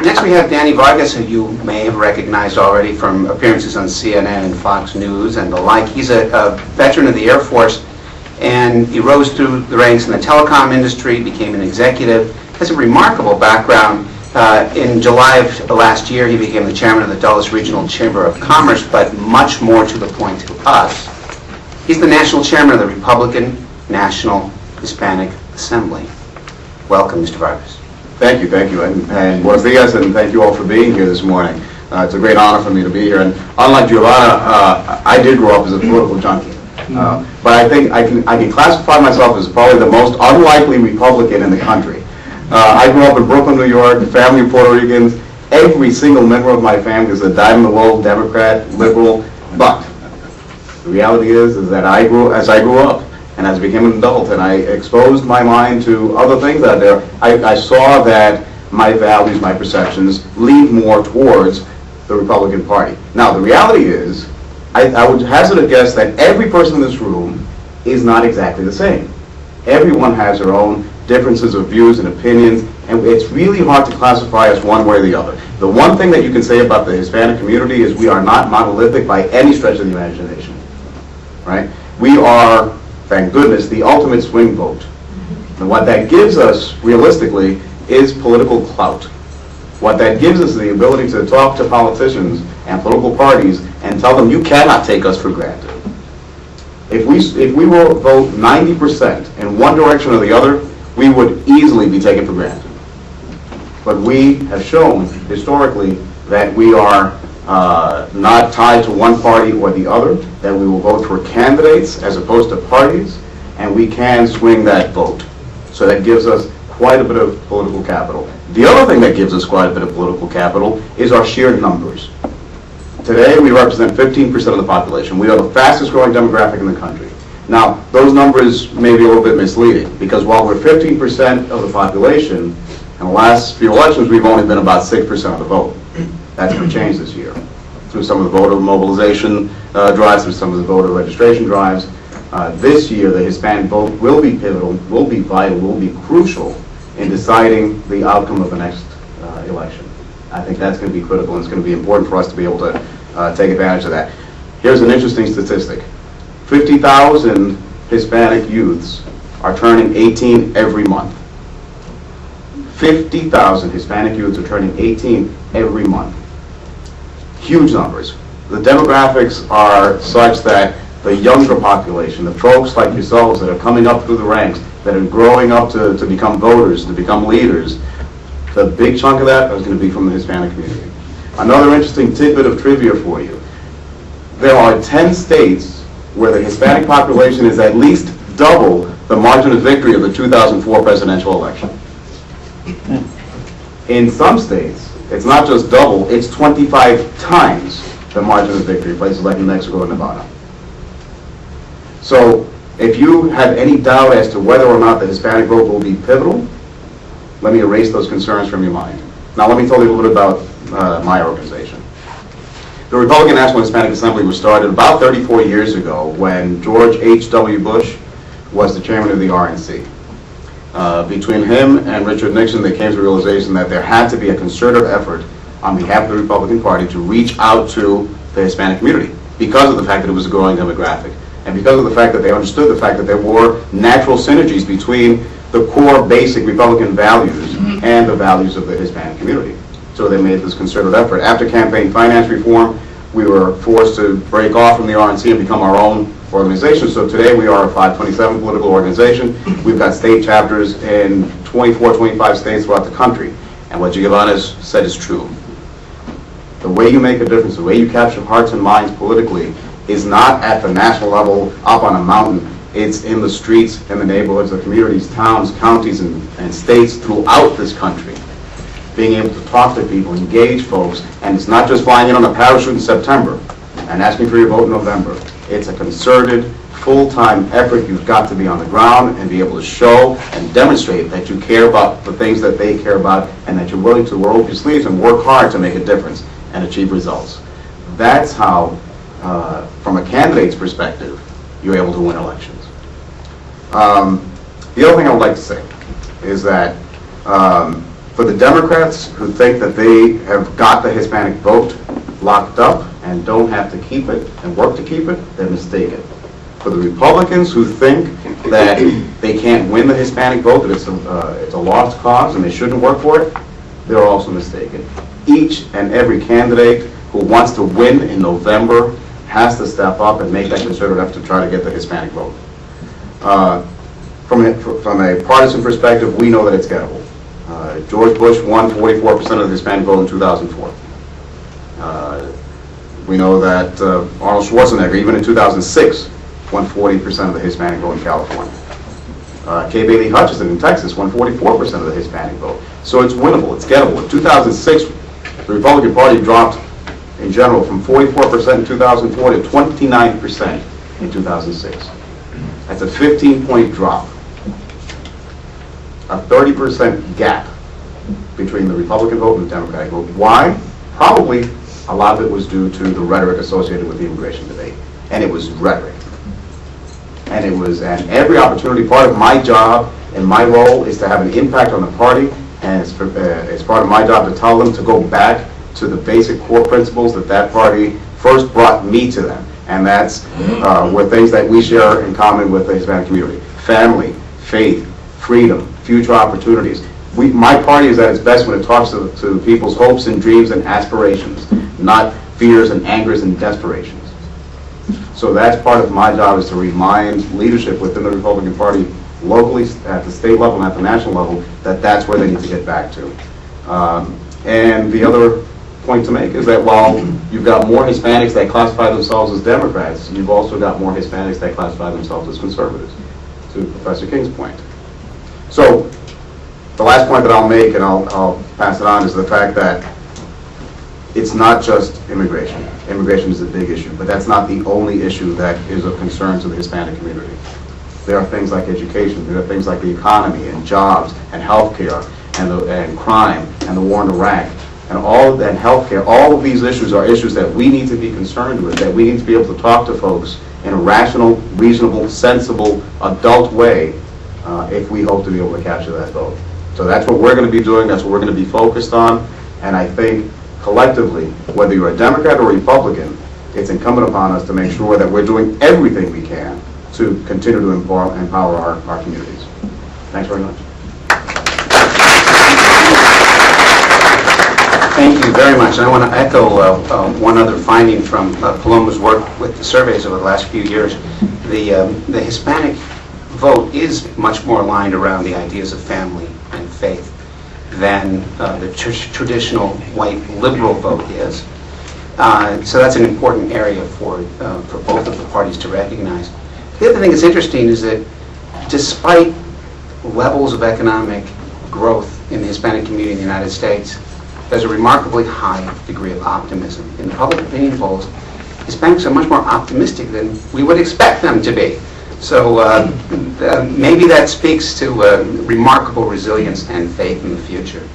Next we have Danny Vargas, who you may have recognized already from appearances on CNN and Fox News and the like. He's a veteran of the Air Force, and he rose through the ranks in the telecom industry, became an executive, has a remarkable background. In July of last year, he became the chairman of the Dulles Regional Chamber of Commerce, but much more to the point to us, he's the national chairman of the Republican National Hispanic Assembly. Welcome, Mr. Vargas. Thank you, and buenos dias, and thank you all for being here this morning. It's a great honor for me to be here, and unlike Giovanna, I did grow up as a political junkie. But I think I can classify myself as probably the most unlikely Republican in the country. I grew up in Brooklyn, New York, a family of Puerto Ricans. Every single member of my family is a dyed-in-the-wool Democrat, liberal, but the reality is that as I grew up, and as I became an adult, and I exposed my mind to other things out there, I saw that my values, my perceptions, lean more towards the Republican Party. Now, the reality is, I would hazard a guess that every person in this room is not exactly the same. Everyone has their own differences of views and opinions, and it's really hard to classify us one way or the other. The one thing that you can say about the Hispanic community is we are not monolithic by any stretch of the imagination, right? We are, thank goodness, the ultimate swing vote. And what that gives us, realistically, is political clout. What that gives us is the ability to talk to politicians and political parties and tell them, you cannot take us for granted. If we will vote 90% in one direction or the other, we would easily be taken for granted. But we have shown, historically, that we are not tied to one party or the other, that we will vote for candidates as opposed to parties, and we can swing that vote. So that gives us quite a bit of political capital. The other thing that gives us quite a bit of political capital is our sheer numbers. Today, we represent 15% of the population. We are the fastest growing demographic in the country. Now, those numbers may be a little bit misleading, because while we're 15% of the population, in the last few elections, we've only been about 6% of the vote. That's going to change this year through some of the voter mobilization drives, through some of the voter registration drives. This year, the Hispanic vote will be pivotal, will be vital, will be crucial in deciding the outcome of the next election. I think that's going to be critical, and it's going to be important for us to be able to take advantage of that. Here's an interesting statistic. 50,000 Hispanic youths are turning 18 every month. 50,000 Hispanic youths are turning 18 every month. Huge numbers. The demographics are such that the younger population, the folks like yourselves that are coming up through the ranks, that are growing up to become voters, to become leaders, the big chunk of that is going to be from the Hispanic community. Another interesting tidbit of trivia for you. There are 10 states where the Hispanic population is at least double the margin of victory of the 2004 presidential election. In some states, it's not just double, it's 25 times the margin of victory, places like New Mexico and Nevada. So if you have any doubt as to whether or not the Hispanic vote will be pivotal, let me erase those concerns from your mind. Now let me tell you a little bit about my organization. The Republican National Hispanic Assembly was started about 34 years ago when George H.W. Bush was the chairman of the RNC. Between him and Richard Nixon, they came to the realization that there had to be a concerted effort on behalf of the Republican Party to reach out to the Hispanic community because of the fact that it was a growing demographic and because of the fact that they understood the fact that there were natural synergies between the core basic Republican values and the values of the Hispanic community. So they made this concerted effort. After campaign finance reform, we were forced to break off from the RNC and become our own organization. So today we are a 527 political organization. We've got state chapters in 24, 25 states throughout the country. And what Giovanna said is true. The way you make a difference, the way you capture hearts and minds politically is not at the national level up on a mountain. It's in the streets, in the neighborhoods, the communities, towns, counties, and states throughout this country. Being able to talk to people, engage folks, and it's not just flying in on a parachute in September and asking for your vote in November. It's a concerted, full-time effort. You've got to be on the ground and be able to show and demonstrate that you care about the things that they care about and that you're willing to roll up your sleeves and work hard to make a difference and achieve results. That's how, from a candidate's perspective, you're able to win elections. The other thing I would like to say is that For the Democrats who think that they have got the Hispanic vote locked up and don't have to keep it and work to keep it, they're mistaken. For the Republicans who think that they can't win the Hispanic vote, that it's a lost cause and they shouldn't work for it, they're also mistaken. Each and every candidate who wants to win in November has to step up and make that concerted effort to try to get the Hispanic vote. From a partisan perspective, we know that it's gettable. George Bush won 44% of the Hispanic vote in 2004. We know that Arnold Schwarzenegger, even in 2006, won 40% of the Hispanic vote in California. Kay Bailey Hutchison in Texas won 44% of the Hispanic vote. So it's winnable, it's gettable. In 2006, the Republican Party dropped in general from 44% in 2004 to 29% in 2006. That's a 15-point drop. A 30% gap between the Republican vote and the Democratic vote. Why? Probably a lot of it was due to the rhetoric associated with the immigration debate. And it was rhetoric. And every opportunity, part of my job and my role is to have an impact on the party, and it's part of my job to tell them to go back to the basic core principles that party first brought me to them. And that's were things that we share in common with the Hispanic community. Family, faith, freedom, future opportunities. My party is at its best when it talks to people's hopes and dreams and aspirations, not fears and angers and desperations. So that's part of my job, is to remind leadership within the Republican Party, locally, at the state level and at the national level, that that's where they need to get back to. And the other point to make is that while you've got more Hispanics that classify themselves as Democrats, you've also got more Hispanics that classify themselves as conservatives, to Professor King's point. So the last point that I'll make, and I'll pass it on, is the fact that it's not just immigration. Immigration is a big issue, but that's not the only issue that is of concern to the Hispanic community. There are things like education, there are things like the economy and jobs and healthcare and crime and the war in Iraq and healthcare. All of these issues are issues that we need to be concerned with, that we need to be able to talk to folks in a rational, reasonable, sensible, adult way if we hope to be able to capture that vote. So that's what we're going to be doing, that's what we're going to be focused on, and I think collectively, whether you're a Democrat or Republican, it's incumbent upon us to make sure that we're doing everything we can to continue to empower our communities. Thanks very much. Thank you very much. And I want to echo one other finding from Paloma's work with the surveys over the last few years. The Hispanic vote is much more aligned around the ideas of family and faith than the traditional white liberal vote is. So that's an important area for both of the parties to recognize. The other thing that's interesting is that despite levels of economic growth in the Hispanic community in the United States, there's a remarkably high degree of optimism. In the public opinion polls, Hispanics are much more optimistic than we would expect them to be. So maybe that speaks to remarkable resilience and faith in the future.